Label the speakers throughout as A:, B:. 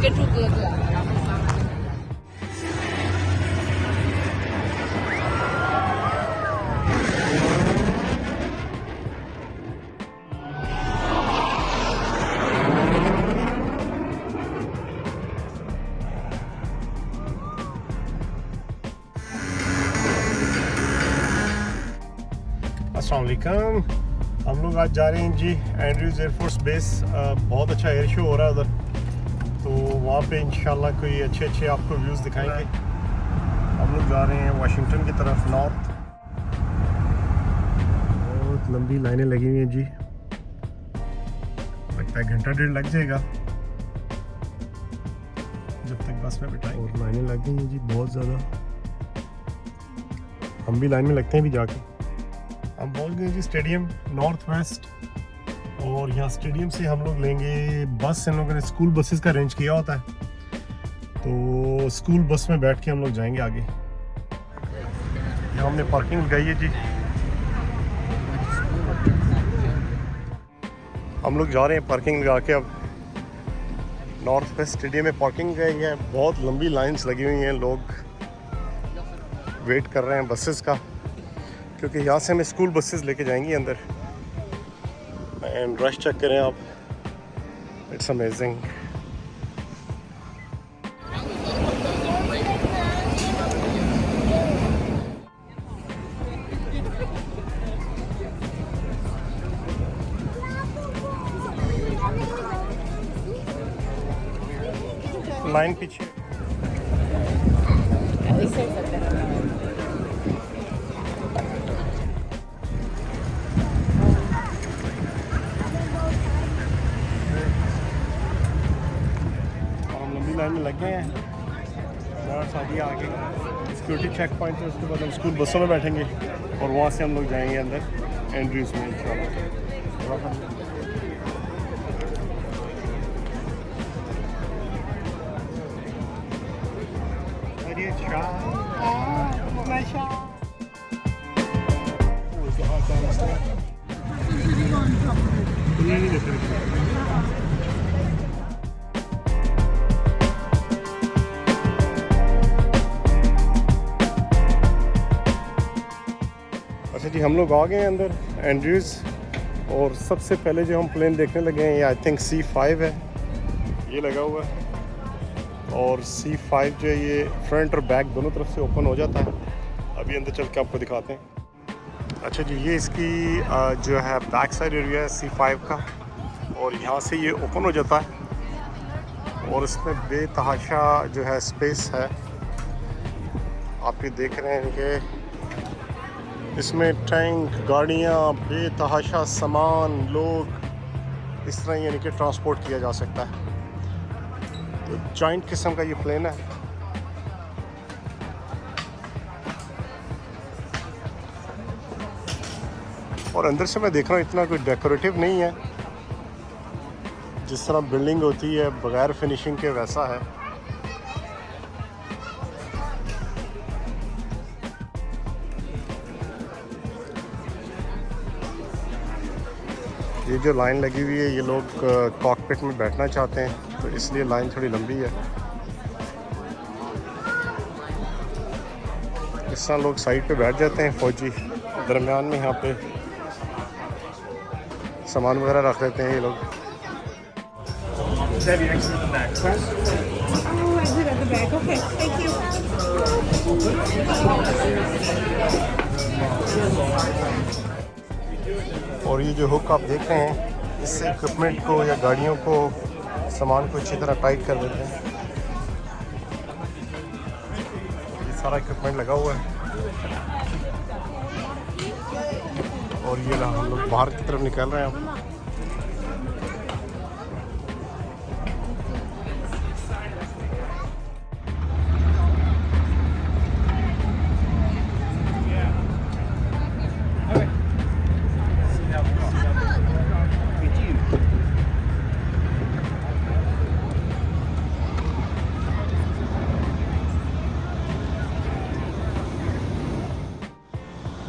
A: get together.
B: अस्सलाम वालेकुम। हम लोग आज जा रहे हैं जी एंड्रयूज़ एयरफोर्स बेस। बहुत अच्छा एयर शो हो रहा है उधर, तो वहाँ पे इंशाल्लाह कोई अच्छे अच्छे आपको व्यूज़ दिखाएंगे। हम लोग जा रहे हैं वाशिंगटन की तरफ नॉर्थ। बहुत लंबी लाइनें लगी हुई हैं जी, लगता है घंटा डेढ़ लग जाएगा जब तक बस में बिठाएंगे। और लाइनें लग गई हैं जी बहुत ज़्यादा, हम भी लाइन में लगते हैं भी जाके। हम बोल गए जी स्टेडियम नॉर्थ वेस्ट, और यहाँ स्टेडियम से हम लोग लेंगे बस। इन लोगों ने स्कूल बसेस का अरेंज किया होता है, तो स्कूल बस में बैठ के हम लोग जाएंगे आगे। यहाँ हमने पार्किंग लगाई है जी। हम लोग जा रहे हैं पार्किंग लगा के। अब नॉर्थ वेस्ट स्टेडियम में पार्किंग गई है, बहुत लंबी लाइंस लगी हुई हैं, लोग वेट कर रहे हैं बसेस का, क्योंकि यहाँ से हमें स्कूल बसेस लेके जाएंगी अंदर। एंड रश चेक करें आप, इट्स अमेजिंग। लाइन पीछे लाइन में लग गए हैं। हमारा शादी आगे सिक्योरिटी चेक पॉइंट है, उसके बाद हम स्कूल बसों में बैठेंगे और वहाँ से हम लोग जाएंगे अंदर एंड्रयूज़ में इंशाल्लाह। अच्छा जी, हम लोग आ गए हैं अंदर एंड्रयूज़, और सबसे पहले जो हम प्लेन देखने लगे हैं ये आई थिंक C5 है, ये लगा हुआ है। और C5 जो है ये फ्रंट और बैक दोनों तरफ से ओपन हो जाता है। अभी अंदर चल के आपको दिखाते हैं। अच्छा जी, ये इसकी जो है बैक साइड एरिया है C5 का, और यहाँ से ये ओपन हो जाता है और इसमें बेतहाशा जो है स्पेस है। आप ये देख रहे हैं कि इसमें टैंक, गाड़ियाँ, बेतहाशा सामान, लोग, इस तरह यानी कि ट्रांसपोर्ट किया जा सकता है। तो जॉइंट किस्म का ये प्लेन है। और अंदर से मैं देख रहा हूँ इतना कोई डेकोरेटिव नहीं है, जिस तरह बिल्डिंग होती है बगैर फिनिशिंग के वैसा है। ये जो लाइन लगी हुई है, ये लोग कॉकपिट में बैठना चाहते हैं, तो इसलिए लाइन थोड़ी लंबी है। इस तरह लोग साइड पे बैठ जाते हैं, फौजी दरमियान में यहाँ पे सामान वगैरह रख देते हैं ये लोग। और ये जो हुक आप देख रहे हैं, इससे इक्विपमेंट को या गाड़ियों को, सामान को अच्छी तरह टाइट कर देते हैं। ये सारा इक्विपमेंट लगा हुआ है। और ये हम लोग बाहर की तरफ निकल रहे हैं।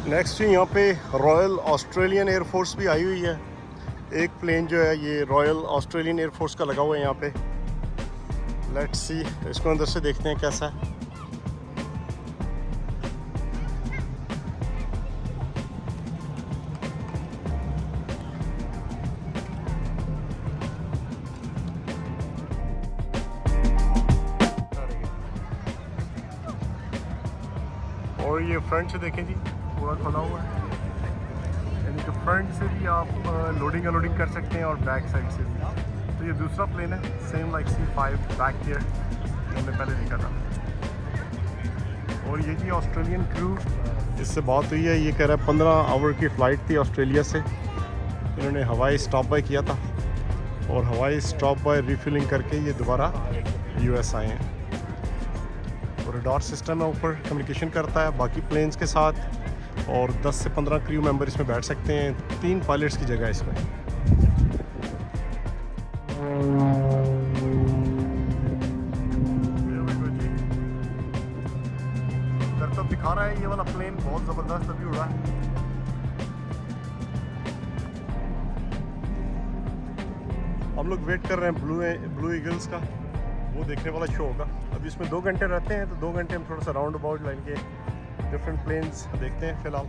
B: नेक्स्ट यहाँ पे रॉयल ऑस्ट्रेलियन एयरफोर्स भी आई हुई है। एक प्लेन जो है ये रॉयल ऑस्ट्रेलियन एयरफोर्स का लगा हुआ है यहाँ पे। लेट्स सी, इसको अंदर से देखते हैं कैसा है। और ये फ्रंट से देखें जी, पूरा खुला हुआ है, यानी कि फ्रंट से भी आप लोडिंग अनलोडिंग कर सकते हैं और बैक साइड से भी। तो ये दूसरा प्लेन है, same like C5 back year हमने पहले देखा था। और ये जी ऑस्ट्रेलियन क्रू, इससे बात हुई है, ये कह रहा है 15 आवर की फ़्लाइट थी ऑस्ट्रेलिया से, इन्होंने हवाई स्टॉप बाय किया था और हवाई स्टॉप बाय रिफिलिंग करके ये दोबारा US आए हैं। और रडार सिस्टम है ऊपर, कम्युनिकेशन करता है बाकी प्लेन्स के साथ, और 10 से 15 क्रू मेंबर इसमें बैठ सकते हैं, 3 पायलट्स की जगह है इसमें। तो दिखा रहा है ये वाला प्लेन बहुत ज़बरदस्त अभी उड़ा है। हम लोग वेट कर रहे हैं ब्लू ईगल्स का, वो देखने वाला शो होगा। अभी इसमें 2 घंटे रहते हैं, तो 2 घंटे हम थोड़ा सा राउंड अबाउट लाइन के डिफरेंट प्लेन्स देखते हैं। फ़िलहाल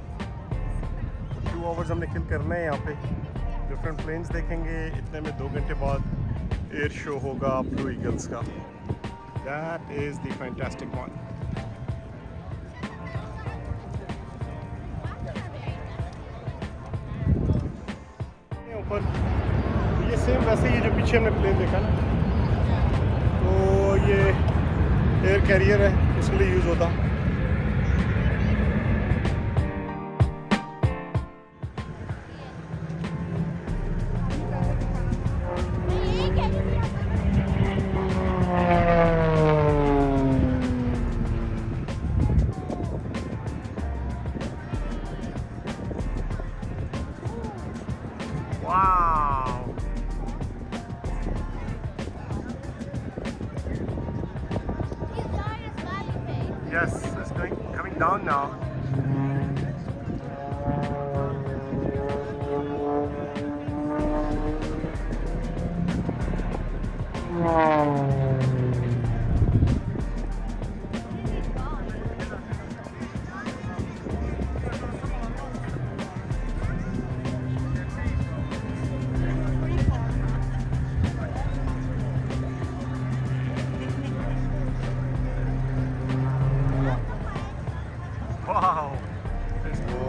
B: 2 आवर्स हमने किल करना है यहाँ पे, डिफरेंट प्लेन्स देखेंगे। इतने में 2 घंटे बाद एयर शो होगा ब्लू ईगल्स का। That is the fantastic one. ऊपर ये सेम वैसे ही जो पीछे हमने प्लेन देखा ना, तो ये एयर कैरियर है, उसके लिए यूज़ होता। Wow! Yes, it's coming down now. Wow! It's cool.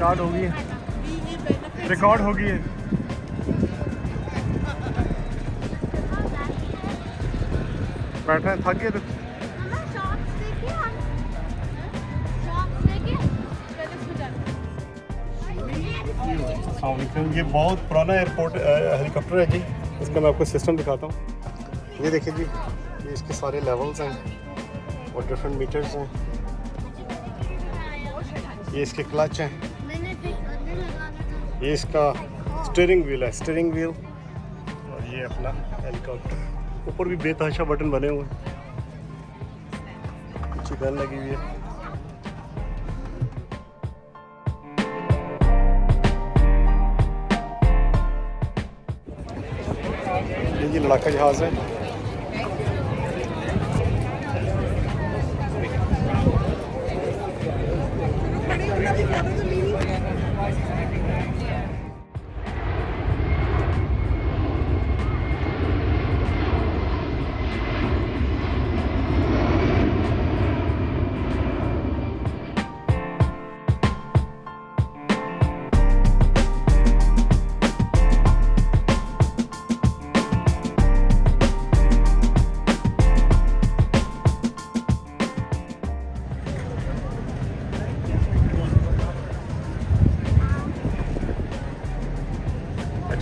B: Record होगी है, रिकॉर्ड होगी है। बैठे हैं, थक गए तो ये बहुत पुराना एयरपोर्ट हेलीकॉप्टर है जी, इसका मैं आपको सिस्टम दिखाता हूँ। ये देखिए जी, ये इसके सारे लेवल्स हैं और डिफरेंट मीटर्स हैं। ये इसके क्लच हैं, ये इसका स्टीयरिंग व्हील है, स्टीयरिंग व्हील, और ये अपना हेलीकॉप्टर। ऊपर भी बेतहाशा बटन बने हुए हैं, पीछे गन लगी हुई है। ये लड़ाका जहाज़ है।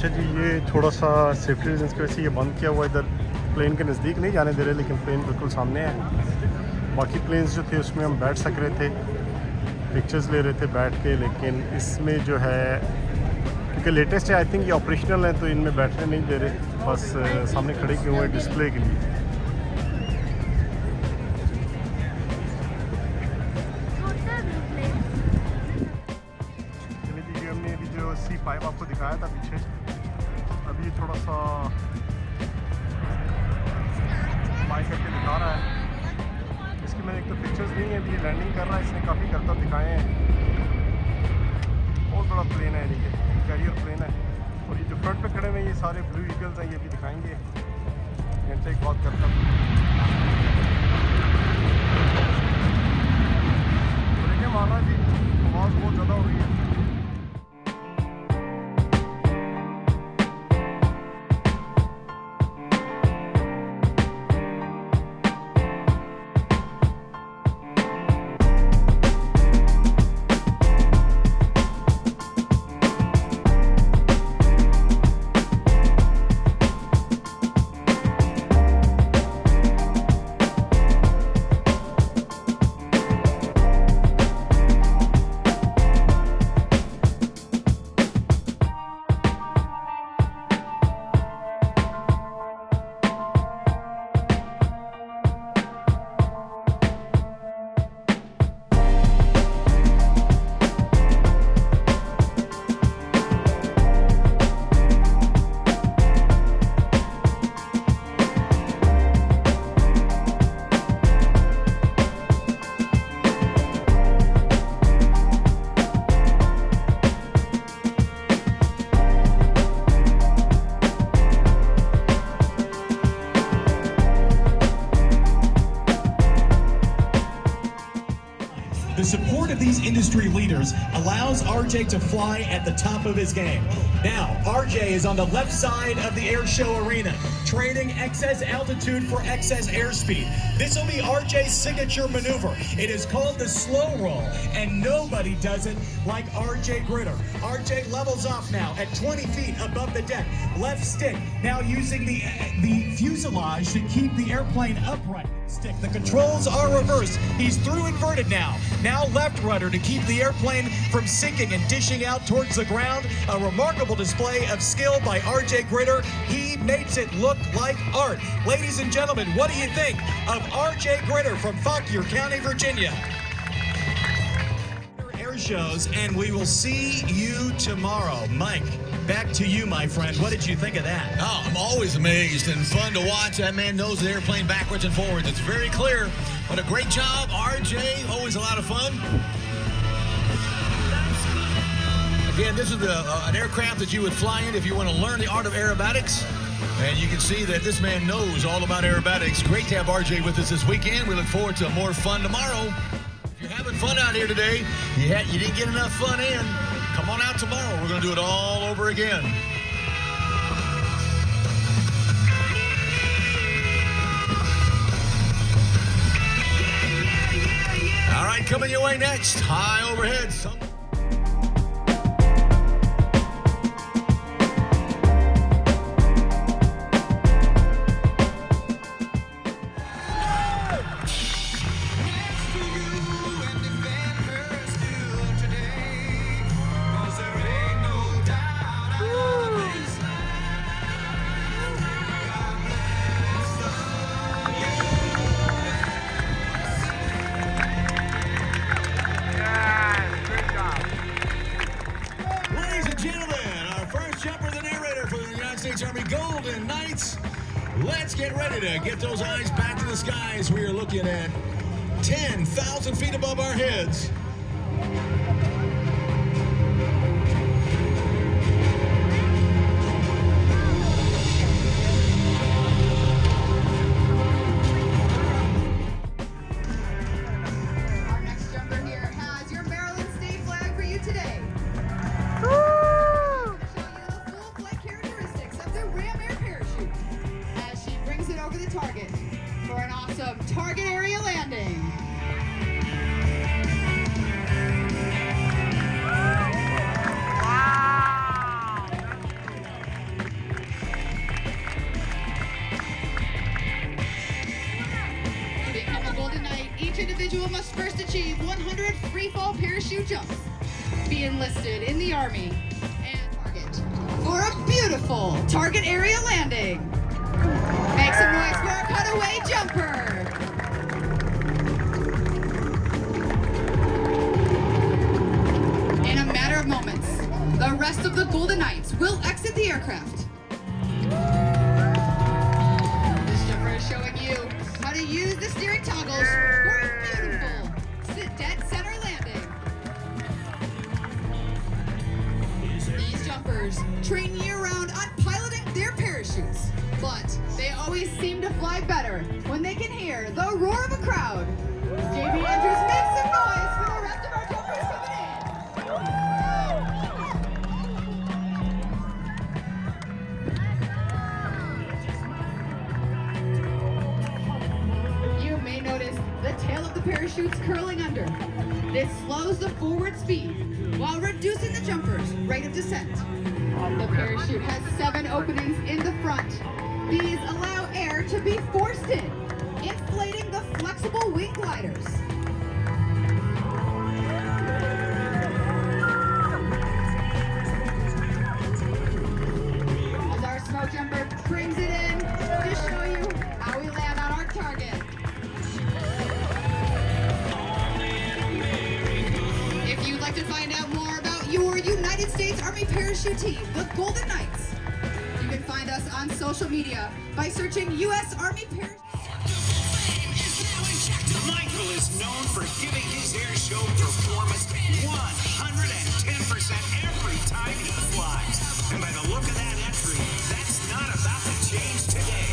B: अच्छा जी, ये थोड़ा सा सेफ्टी रीजन की वजह से ये बंद किया हुआ, इधर प्लेन के नज़दीक नहीं जाने दे रहे, लेकिन प्लेन बिल्कुल सामने है। बाकी प्लेन्स जो थे उसमें हम बैठ सक रहे थे, पिक्चर्स ले रहे थे बैठ के, लेकिन इसमें जो है क्योंकि लेटेस्ट है, आई थिंक ये ऑपरेशनल है, तो इनमें बैठने नहीं दे रहे, बस सामने खड़े किए हुए हैं डिस्प्ले के लिए। हमने अभी जो C5 आपको दिखाया था पीछे, अभी थोड़ा सा बाई करके दिखा रहा है। इसकी मैंने एक तो पिक्चर्स ली हैं, अभी लैंडिंग कर रहा है, इसने काफ़ी करतब दिखाए हैं। बहुत बड़ा प्लेन है, ये कैरियर प्लेन है। और ये जो फ्रंट पे खड़े हुए हैं ये सारे ब्लू ईगल्स हैं, ये भी दिखाएंगे। घंटे एक बहुत करतब देखिए माना जी, आवाज़ बहुत ज़्यादा हो रही है।
A: The support of these industry leaders allows RJ to fly at the top of his game. Now, RJ is on the left side of the air show arena, trading excess altitude for excess airspeed. This will be RJ's signature maneuver. It is called the slow roll, and nobody does it like RJ Gritter. RJ levels off now at 20 feet above the deck. Left stick now using the fuselage to keep the airplane upright. Stick. The controls are reversed. He's through inverted now. Now left rudder to keep the airplane from sinking and dishing out towards the ground. A remarkable display of skill by RJ Gritter. He makes it look like art. Ladies and gentlemen, what do you think of RJ Gritter from Fauquier County, Virginia? Air shows, and we will see you tomorrow. Mike, back to you, my friend. What did you think of that?
C: Oh, I'm always amazed and fun to watch. That man knows the airplane backwards and forwards. It's very clear. What a great job, RJ. Always a lot of fun. Again, this is an aircraft that you would fly in if you want to learn the art of aerobatics. And you can see that this man knows all about aerobatics. Great to have RJ with us this weekend. We look forward to more fun tomorrow. If you're having fun out here today, you didn't get enough fun in, come on out tomorrow. We're going to do it all over again. All right, coming your way next, high overhead. Army Golden Knights. Let's get ready to get those eyes back to the skies. We are looking at 10,000 feet above our heads.
D: Our next jumper here has your Maryland state flag for you today. Over the target for an awesome target area landing. individual must first achieve 100 free fall parachute jumps, be enlisted in the Army, and target for a beautiful target area landing. Make some noise for our cutaway jumper. In a matter of moments, the rest of the Golden Knights will exit the aircraft. This jumper is showing you how to use the steering toggles for a beautiful dead center landing. These jumpers train year-round on piloting their parachutes, but they always seem to fly better when they can hear the roar of a crowd. JB Andrews, make some noise for the rest of our jumpers coming in. You may notice the tail of the parachutes curling under. This slows the forward speed while reducing the jumper's rate of descent. The parachute has 7 openings in the front. These allow air to be forced in, inflating the flexible wing gliders. As our smoke jumper brings it in to show you how we land on our target. If you'd like to find out more about your United States Army parachute team, the Golden Knights, you can find us on social media by searching U.S. Army Parachute.
E: Michael is known for giving his air show performance 110% every time he flies. And by the look of that entry, that's not about to change today.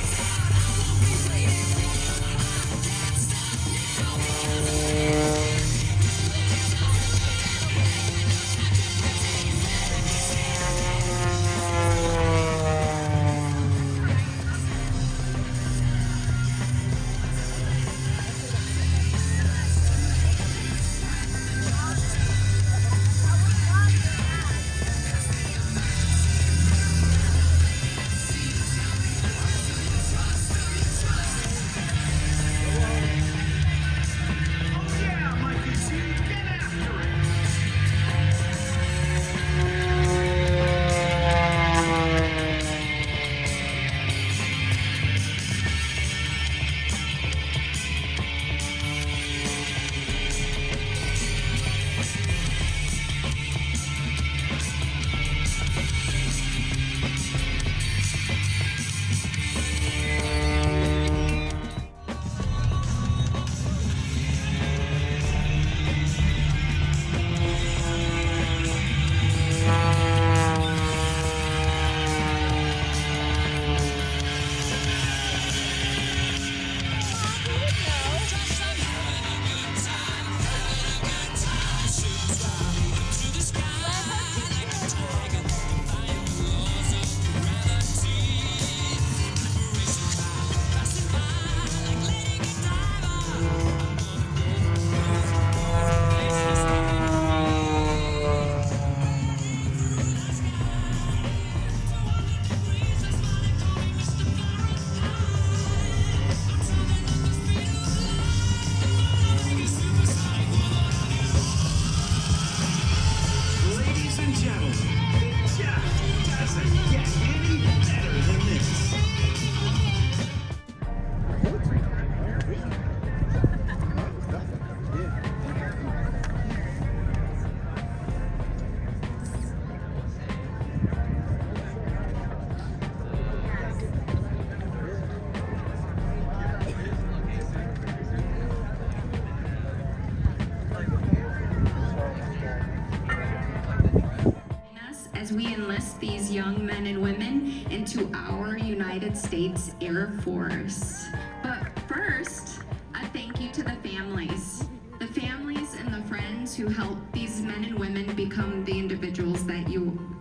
F: As we enlist these young men and women into our United States Air Force. But first, a thank you to the families and the friends who helped these men and women become the individuals that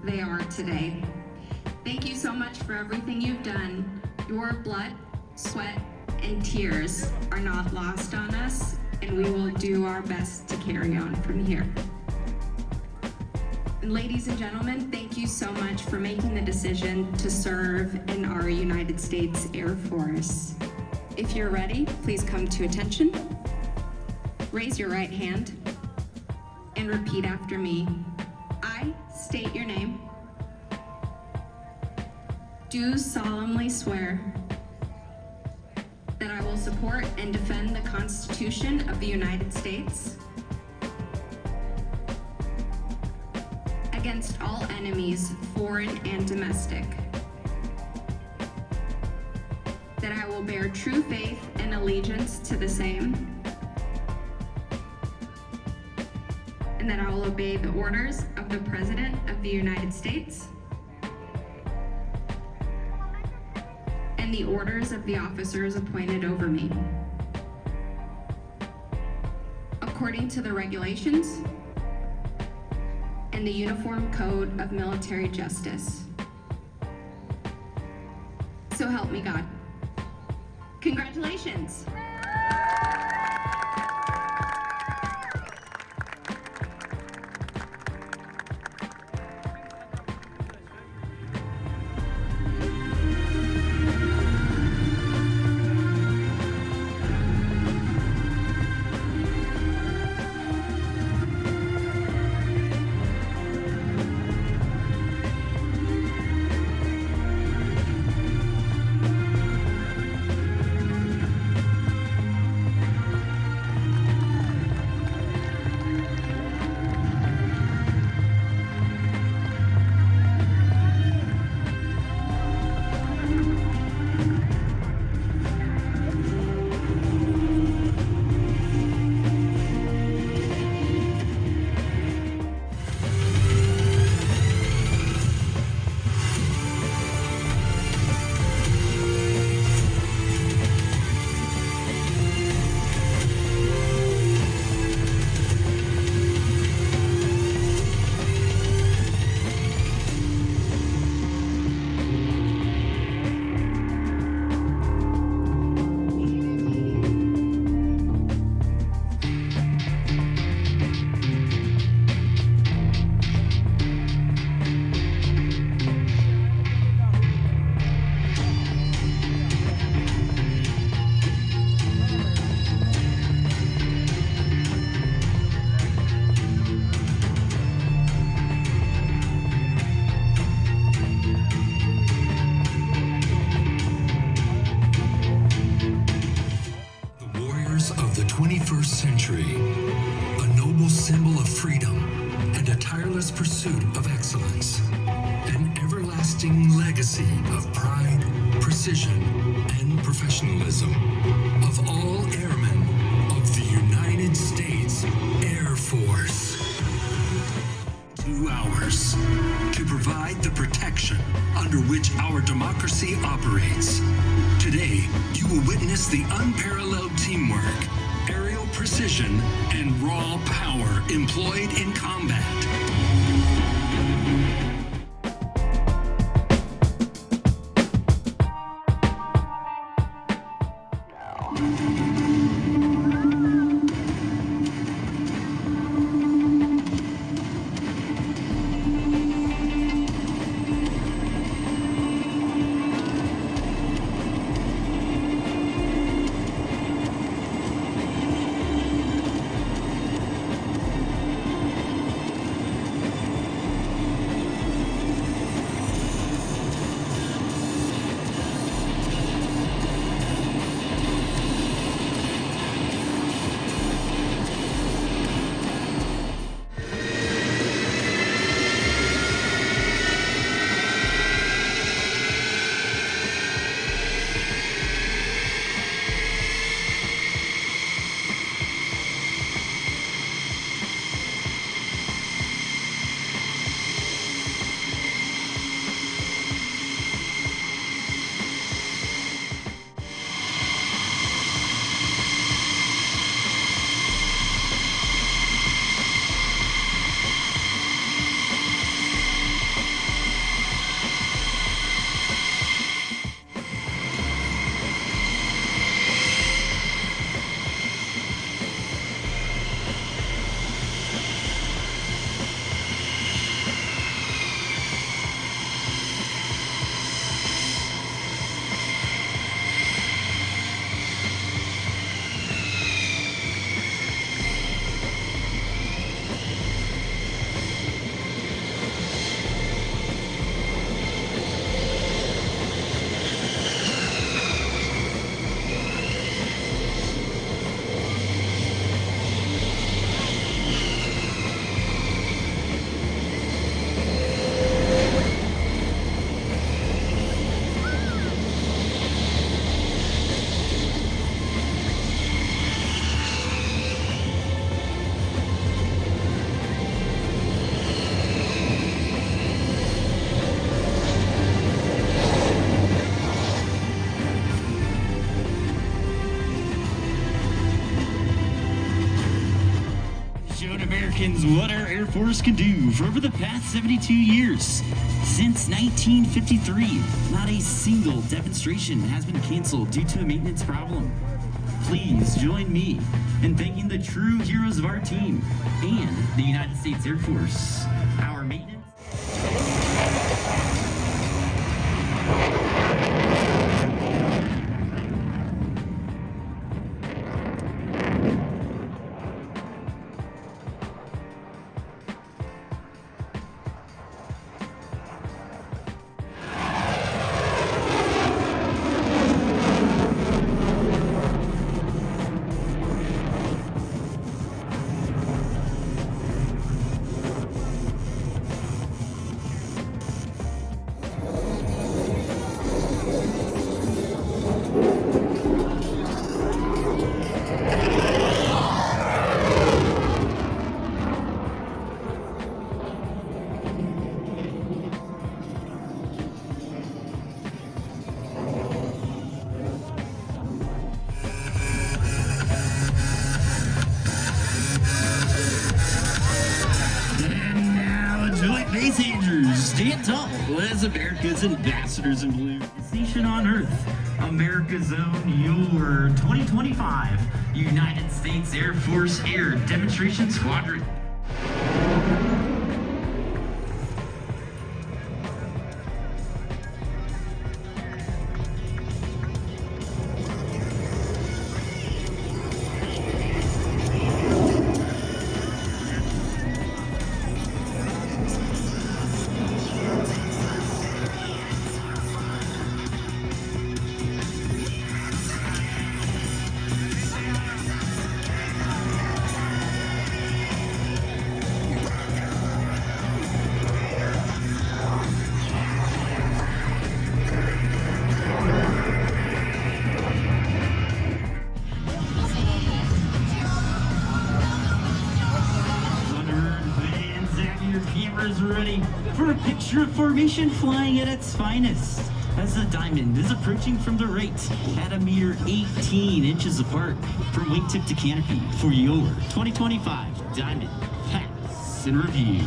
F: they are today. Thank you so much for everything you've done. Your blood, sweat, and tears are not lost on us, and we will do our best to carry on from here. Ladies and gentlemen, thank you so much for making the decision to serve in our United States Air Force. If you're ready, please come to attention. raise your right hand and repeat after me. I state your name. Do solemnly swear that I will support and defend the Constitution of the United States against all enemies, foreign and domestic. That I will bear true faith and allegiance to the same. And that I will obey the orders of the President of the United States and the orders of the officers appointed over me, according to the regulations and the Uniform Code of Military Justice. So help me God. Congratulations.
G: Of the 21st century, a noble symbol of freedom and a tireless pursuit of excellence, an everlasting legacy of pride, precision, and professionalism of all airmen of the United States Air Force. 2 hours to provide the protection under which our democracy operates. Today, you will witness the unparalleled teamwork, aerial precision, and raw power employed in combat.
H: Showing Americans what our Air Force can do for over the past 72 years. Since 1953, not a single demonstration has been canceled due to a maintenance problem. Please join me in thanking the true heroes of our team and the United States Air Force. Our maintenance. Stand tall as America's ambassadors in blue. Nation on Earth, America's own, your 2025 United States Air Force Air Demonstration Squadron. Cameras ready for a picture of formation flying at its finest as the diamond is approaching from the right at a mere 18 inches apart from wingtip to canopy for your 2025 Diamond Pass and Review.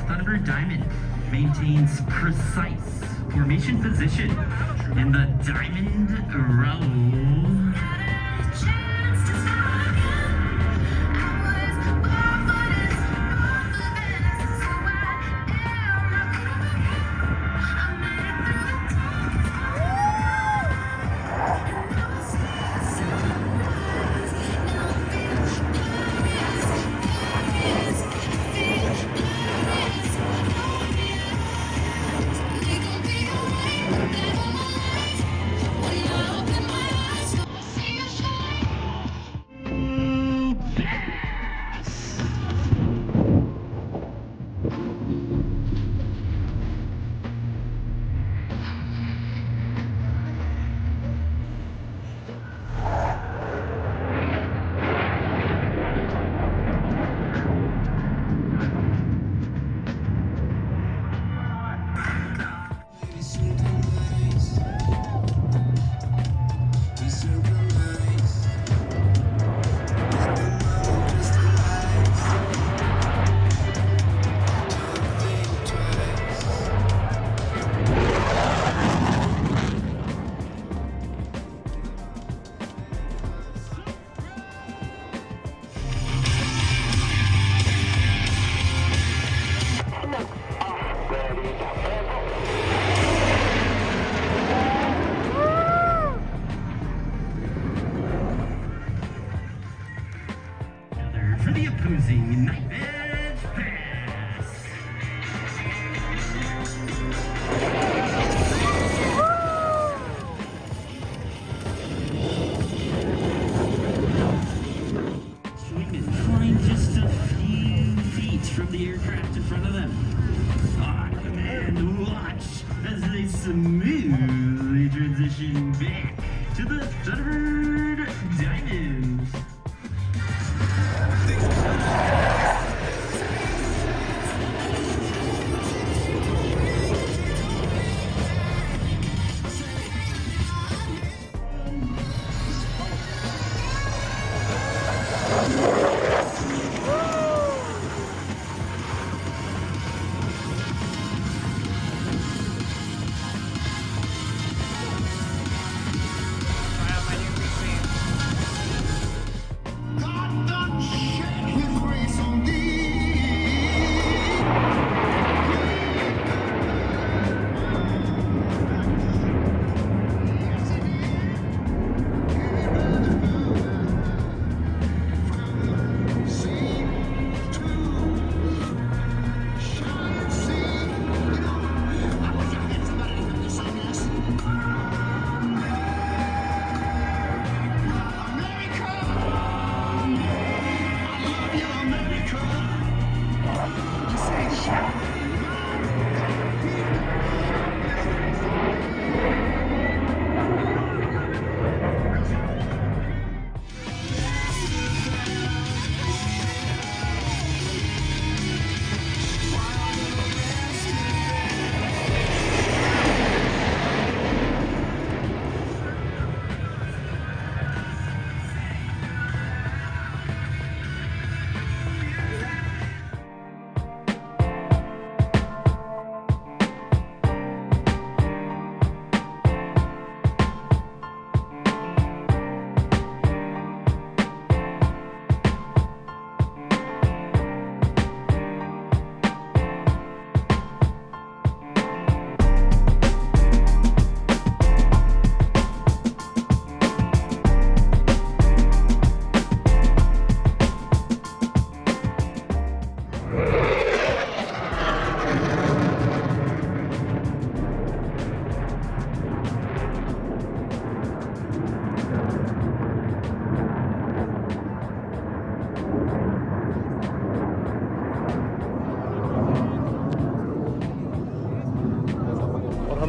H: Thunder Diamond maintains precise formation position in the diamond row.
I: Open my eyes.
H: cruising Night Edge Pass. Swingman flying just a few feet from the aircraft in front of them. On command, watch as they smoothly transition back to the Thunderbird Diamonds.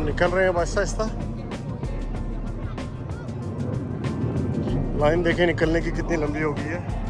B: निकल रहे हैं बस आहिस्ता। Line देखें निकलने की कितनी लंबी हो गई है।